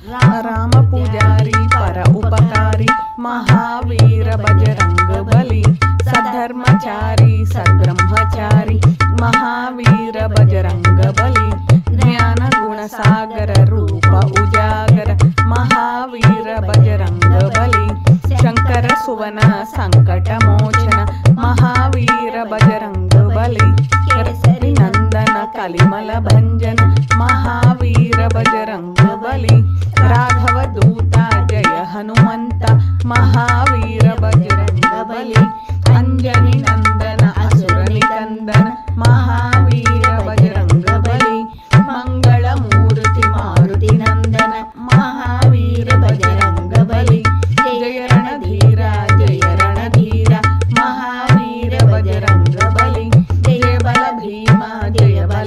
राम पुजारी पर उपकारी महावीर बजरंग बली सधर्मचारी सद्ब्रह्मचारी महावीर बजरंग बली ज्ञान गुण सागर रूप उजागर महावीर बजरंग बली शंकर सुवन संकट मोचन महावीर बजरंग बली केसरी नंदन कलिमल भंजन महावीर बजरंग बली राघव दूता जय हनुमंत महावीर बजरंग बली अंजनी नंदन असुर निकंदन महावीर बजरंग बली मंगल मूर्ति मारुति नंदन महावीर बजरंग बली जय रणधीरा महावीर बजरंग बली जय बल भीमा जय बल